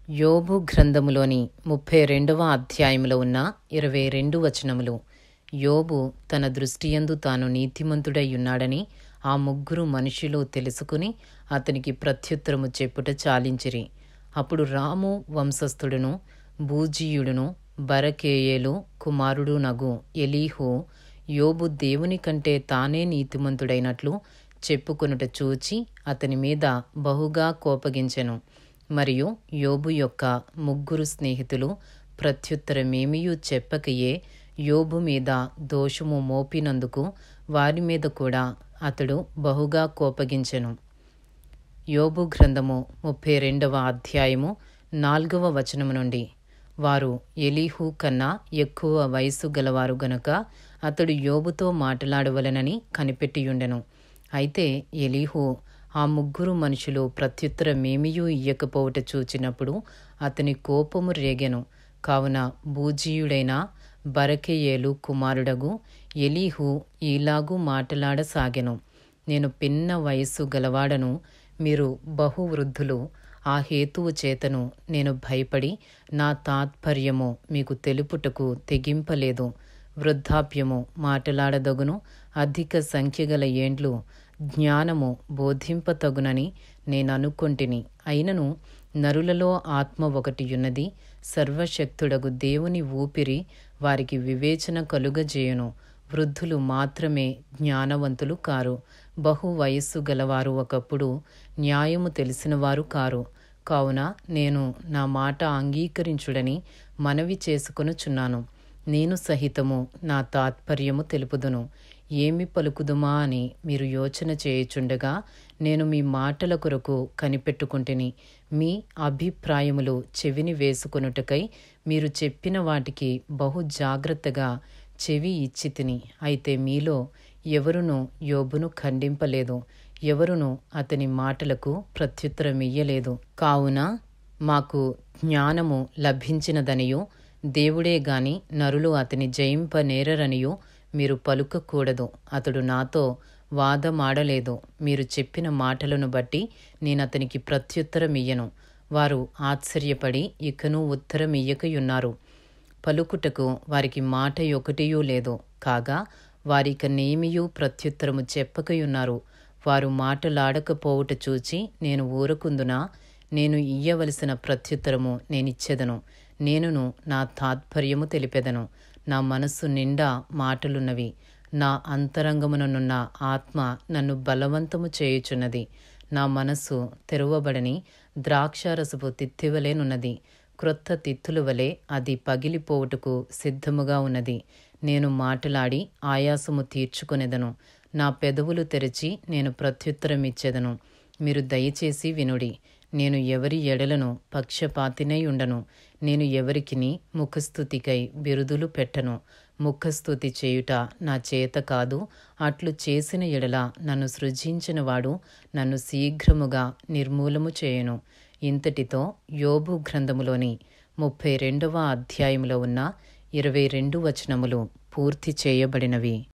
యోబు గ్రంథములోని 32వ అధ్యాయములో ఉన్న 22 వచనములు. యోబు తన దృష్టియందు తాను నీతిమంతుడై ఉన్నాడని ఆ ముగ్గురు మనుషులు తెలుసుకుని అతనికి ప్రత్యుత్తరము చెప్పుట చాలించిరి. అప్పుడు రాము వంశస్థుడును బూజీయుడును బరకేయేలు కుమారుడు నగు ఎలీహు యోబు దేవుని కంటే తానే నీతిమంతుడైనట్లు చెప్పుకొనుట చూచి అతని మీద బహుగా కోపగించెను. మరియు యోబు యొక్క ముగ్గురు స్నేహితులు ప్రత్యుత్తరమేమియూ చెప్పకయే యోబు మీద దోషము మోపినందుకు వారి మీద కూడా అతడు బహుగా కోపగించెను. యోబు గ్రంథము 32వ అధ్యాయము 4వ వచనము నుండి. వారు ఎలీహు కన్నా ఎక్కువ వయసు గలవారు గనుక అతడు యోబుతో మాట్లాడవలెనని కనిపెట్టియుండెను. అయితే ఎలీహు ఆ ముగ్గురు మనుషులు ప్రత్యుత్తరమేమియూ ఇయ్యకపోవట చూచినప్పుడు అతని కోపము రేగెను. కావున బూజీయుడైన బరకెయేలు కుమారుడగు ఎలీహు ఈలాగు మాటలాడసాగెను. నేను పిన్న వయస్సు గలవాడను, మీరు బహువృద్ధులు. ఆ హేతువు చేతను నేను భయపడి నా తాత్పర్యము మీకు తెలుపుటకు తెగింపలేదు. వృద్ధాప్యము మాటలాడదగును, అధిక సంఖ్యగల ఏండ్లు జ్ఞానము బోధింపతగునని నేననుకొంటిని. అయినను నరులలో ఆత్మ ఒకటియున్నది, సర్వశక్తుడగు దేవుని ఊపిరి వారికి వివేచన కలుగజేయును. వృద్ధులు మాత్రమే జ్ఞానవంతులు కారు, బహు వయస్సు గలవారు ఒకప్పుడు న్యాయము తెలిసినవారు కారు. కావున నేను నా మాట అంగీకరించుడని మనవి చేసుకొనుచున్నాను. నేను సహితము నా తాత్పర్యము తెలుపుదును. ఏమి పలుకుదుమా అని మీరు యోచన చేయుచుండగా నేను మీ మాటల కొరకు కనిపెట్టుకుంటుని. మీ అభిప్రాయములు చెవిని వేసుకొనుటకై మీరు చెప్పిన వాటికి బహు జాగ్రత్తగా చెవి ఇచ్చితిని. అయితే మీలో ఎవరునూ యోబును ఖండింపలేదు, ఎవరునూ అతని మాటలకు ప్రత్యుత్తరమియ్యలేదు. కావున మాకు జ్ఞానము లభించినదనియూ దేవుడే గాని నరులు అతని జయింపనేరరనియూ మీరు పలుకకూడదు. అతడు నాతో వాదమాడలేదు. మీరు చెప్పిన మాటలను బట్టి నేనతనికి ప్రత్యుత్తరమియ్యను. వారు ఆశ్చర్యపడి ఇకనూ ఉత్తరమియ్యకయున్నారు. పలుకుటకు వారికి మాట ఒకటియూ లేదు. కాగా వారికనేమియూ ప్రత్యుత్తరము చెప్పకయున్నారు. వారు మాటలాడకపోవుట చూచి నేను ఊరకుందునా? నేను ఇయ్యవలసిన ప్రత్యుత్తరము నేనిచ్చెదను. నేనును నా తాత్పర్యము తెలిపెదను. నా మనస్సు నిండా మాటలున్నవి. నా అంతరంగముననున్న ఆత్మ నన్ను బలవంతము చేయుచున్నది. నా మనస్సు తెరవబడని ద్రాక్షారసపు తిత్తివలెనున్నది. క్రొత్త తిత్తుల వలె అది పగిలిపోవుటకు సిద్ధముగా ఉన్నది. నేను మాటలాడి ఆయాసము తీర్చుకొనెదను. నా పెదవులు తెరచి నేను ప్రత్యుత్తరమిచ్చెదను. మీరు దయచేసి వినుడి. నేను ఎవరి ఎడలను పక్షపాతినై ఉండను. నేను ఎవరికిని ముఖస్తుతికై బిరుదులు పెట్టను. ముఖస్తుతి చేయుట నా చేత కాదు. అట్లు చేసిన ఎడల నన్ను సృజించినవాడు నన్ను శీఘ్రముగా నిర్మూలము చేయును. ఇంతటితో యోబు గ్రంథములోని 32వ అధ్యాయములో ఉన్న 22 వచనములు పూర్తి చేయబడినవి.